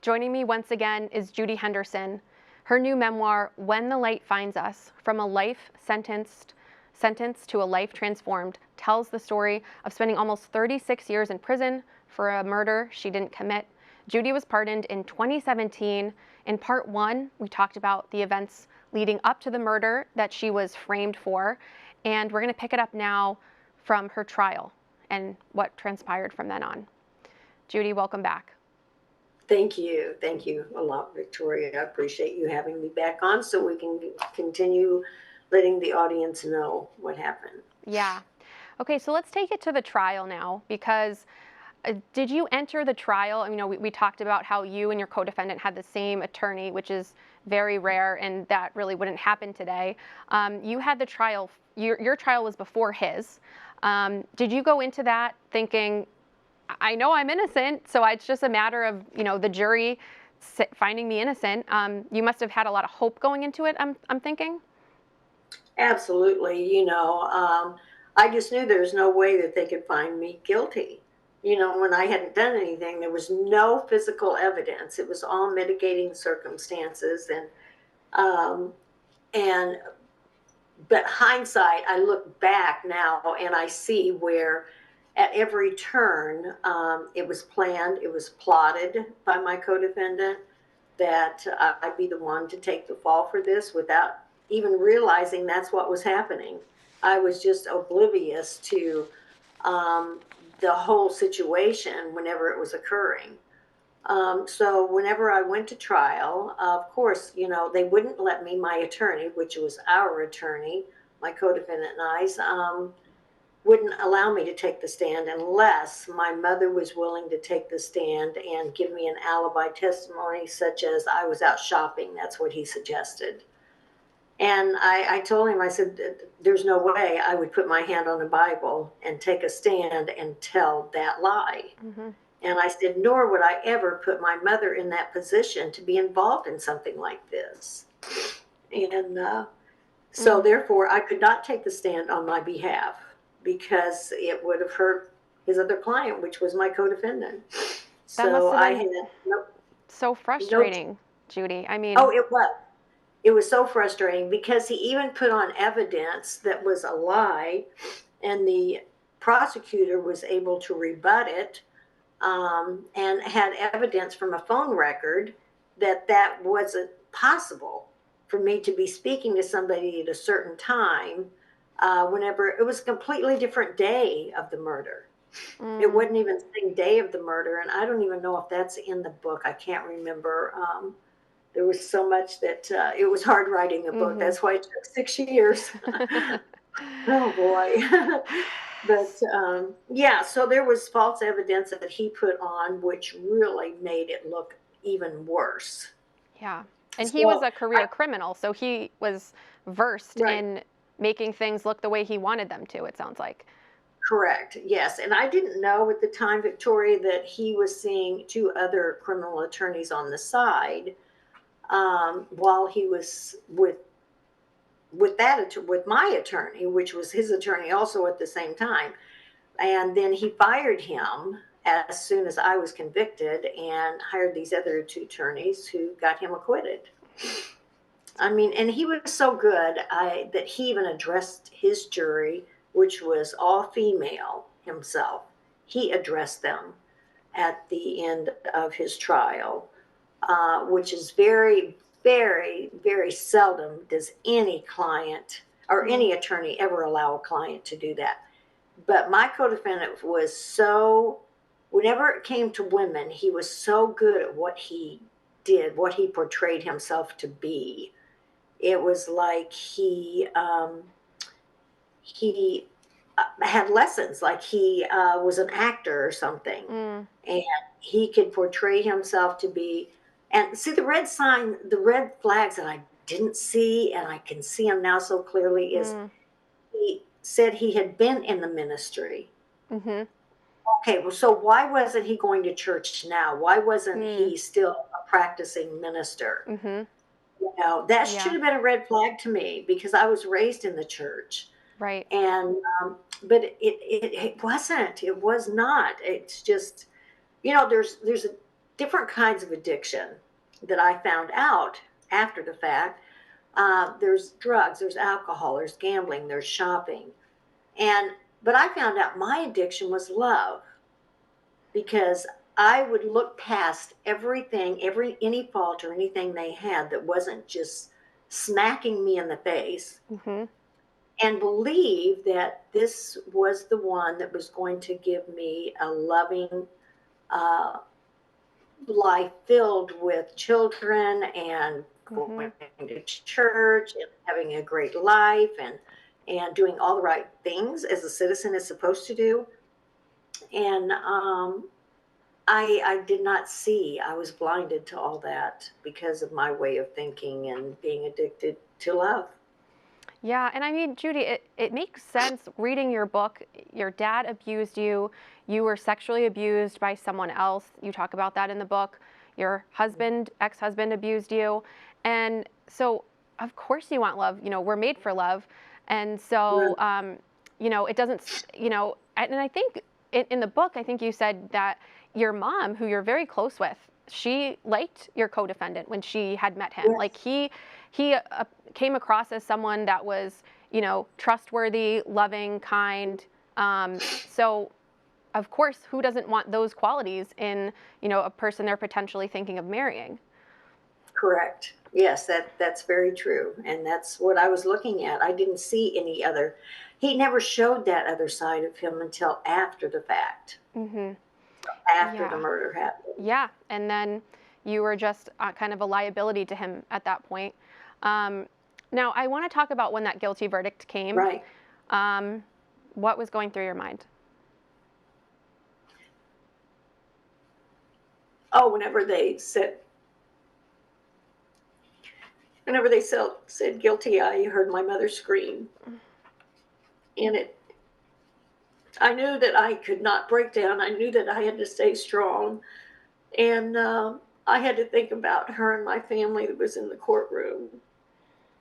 Joining me once again is Judy Henderson. Her new memoir, When the Light Finds Us, From a Life Sentenced to a Life Transformed, tells the story of spending almost 36 years in prison for a murder she didn't commit. Judy was pardoned in 2017. In part one, we talked about the events leading up to the murder that she was framed for, and we're going to pick it up now from her trial and what transpired from then on. Judy, welcome back. Thank you. Thank you a lot, Victoria. I appreciate you having me back on so we can continue letting the audience know what happened. Yeah. Okay, so let's take it to the trial now, because did you enter the trial? You know, we talked about how you and your co-defendant had the same attorney, which is very rare, and that really wouldn't happen today. You had the trial, your trial was before his. Did you go into that thinking, I know I'm innocent, so it's just a matter of, you know, the jury finding me innocent? You must have had a lot of hope going into it, I'm thinking. Absolutely. I just knew there was no way that they could find me guilty. When I hadn't done anything, there was no physical evidence. It was all mitigating circumstances. But hindsight, I look back now and I see where at every turn, it was planned, it was plotted by my co-defendant that I'd be the one to take the fall for this without even realizing that's what was happening. I was just oblivious to the whole situation whenever it was occurring. So whenever I went to trial, of course, they wouldn't let me, my attorney, which was our attorney, my co-defendant and I's, wouldn't allow me to take the stand unless my mother was willing to take the stand and give me an alibi testimony, such as I was out shopping. That's what he suggested. And I told him, I said, there's no way I would put my hand on the Bible and take a stand and tell that lie. Mm-hmm. And I said, nor would I ever put my mother in that position to be involved in something like this. And so therefore, I could not take the stand on my behalf because it would have hurt his other client, which was my co-defendant. So I had so frustrating, Judy. I mean, it was so frustrating because he even put on evidence that was a lie, and the prosecutor was able to rebut it, and had evidence from a phone record that wasn't possible for me to be speaking to somebody at a certain time. Whenever it was a completely different day of the murder. It wasn't even the same day of the murder. And I don't even know if that's in the book. I can't remember. There was so much that it was hard writing a book. That's why it took 6 years. Oh boy. But yeah, so there was false evidence that he put on, which really made it look even worse. Yeah. And he was a career criminal, so he was versed in making things look the way he wanted them to, it sounds like. Correct, yes. And I didn't know at the time, Victoria, that he was seeing 2 other criminal attorneys on the side while he was with my attorney, which was his attorney also at the same time. And then he fired him as soon as I was convicted and hired these other 2 attorneys who got him acquitted. I mean, and he was so good that he even addressed his jury, which was all female himself. He addressed them at the end of his trial, which is very, very, very seldom does any client or any attorney ever allow a client to do that. But my co-defendant was so, whenever it came to women, he was so good at what he did, what he portrayed himself to be. It was like he had lessons, like he was an actor or something, and he could portray himself to be. And see, the red flags that I didn't see, and I can see them now so clearly, is he said he had been in the ministry. Mm-hmm. Okay, well, so why wasn't he going to church now? Why wasn't he still a practicing minister? Mm-hmm. That should have been a red flag to me because I was raised in the church. Right. And, but it wasn't, it was not. It's just, there's a different kinds of addiction that I found out after the fact. There's drugs, there's alcohol, there's gambling, there's shopping. And, but I found out my addiction was love, because I would look past everything, any fault or anything they had that wasn't just smacking me in the face, Mm-hmm. and believe that this was the one that was going to give me a loving uh, life filled with children and Mm-hmm. going to church and having a great life and doing all the right things as a citizen is supposed to do. And I did not see. I was blinded to all that because of my way of thinking and being addicted to love. Yeah, and I mean, Judy, it makes sense reading your book. Your dad abused you. You were sexually abused by someone else. You talk about that in the book. Your husband, ex-husband abused you. And so, of course, you want love. You know, we're made for love. And so, Right. you know, it doesn't, you know, and I think in the book, I think you said that your mom, who you're very close with, she liked your co-defendant when she had met him. Like Yes. he came across as someone that was, you know, trustworthy, loving, kind. So, of course, who doesn't want those qualities in, you know, a person they're potentially thinking of marrying? Correct. Yes, that's very true. And that's what I was looking at. I didn't see any other. He never showed that other side of him until after the fact, Hmm. after the Yeah, murder happened. yeah. And then you were just kind of a liability to him at that point. Um, Now, I want to talk about when that guilty verdict came. Right. Um, what was going through your mind? Oh, whenever they said guilty, I heard my mother scream. And I knew that I could not break down. I knew that I had to stay strong. And I had to think about her and my family that was in the courtroom.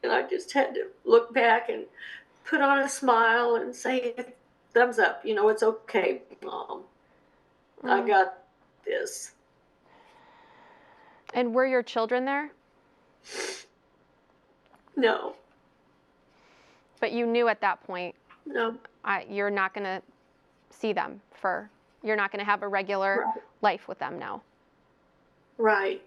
And I just had to look back and put on a smile and say, thumbs up, you know, it's okay, Mom. I Mm. got this. And were your children there? No, But you knew at that point, no, you're not going to see them for, you're not going to have a regular right, life with them now. right.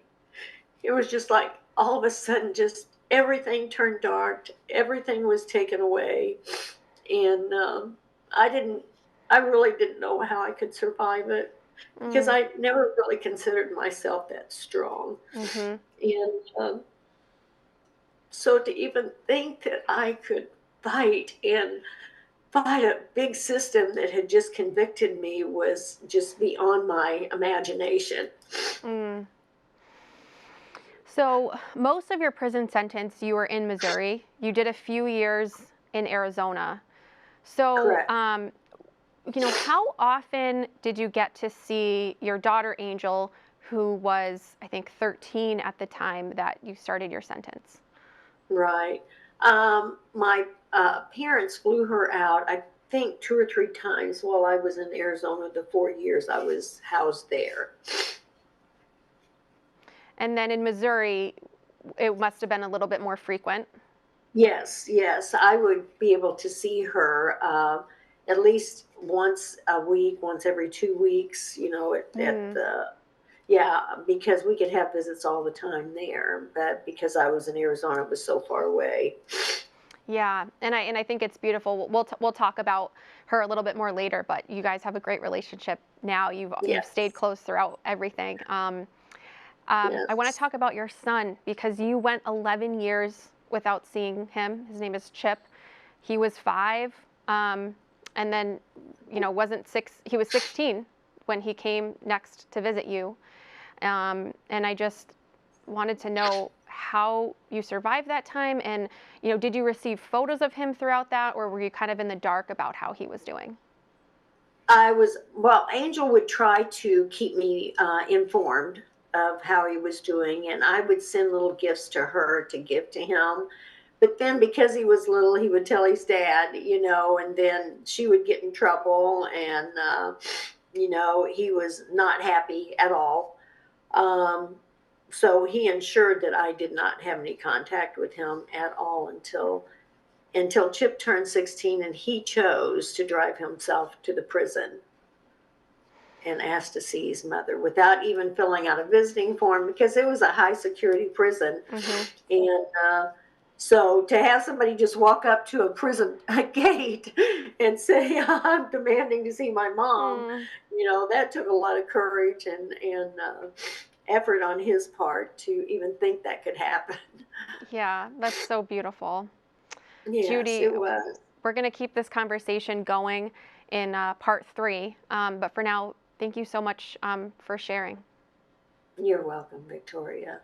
It was just like all of a sudden, just everything turned dark, everything was taken away. And I didn't, I really didn't know how I could survive it, because Mm. I never really considered myself that strong. Mm-hmm. And so to even think that I could fight and fight a big system that had just convicted me was just beyond my imagination. Mm. So most of your prison sentence, you were in Missouri. You did a few years in Arizona. So, Correct. you know, how often did you get to see your daughter Angel, who was, I think, 13 at the time that you started your sentence? Right. My parents flew her out, I think, 2 or 3 times while I was in Arizona, the 4 years I was housed there. And then in Missouri, it must have been a little bit more frequent. Yes, yes, I would be able to see her at least once a week, once every 2 weeks, you know, at Mm. the, yeah, because we could have visits all the time there, but because I was in Arizona, it was so far away. Yeah, and I think it's beautiful. We'll talk about her a little bit more later, but you guys have a great relationship now. You've stayed Yes, close throughout everything. I want to yes, talk about your son because you went 11 years without seeing him. His name is Chip. He was 5, and then, you know, wasn't 6. He was 16 when he came next to visit you. And I just wanted to know how you survived that time, and, you know, did you receive photos of him throughout that, or were you kind of in the dark about how he was doing? well, Angel would try to keep me informed of how he was doing, and I would send little gifts to her to give to him. But then because he was little, he would tell his dad, you know, and then she would get in trouble, and, you know, he was not happy at all. So he ensured that I did not have any contact with him at all until Chip turned 16, and he chose to drive himself to the prison and asked to see his mother without even filling out a visiting form, because it was a high security prison. And so to have somebody just walk up to a prison gate and say, I'm demanding to see my mom, that took a lot of courage and effort on his part to even think that could happen. Yeah, that's so beautiful. Yes, Judy, it was. we're going to keep this conversation going in part 3. But for now, thank you so much for sharing. You're welcome, Victoria.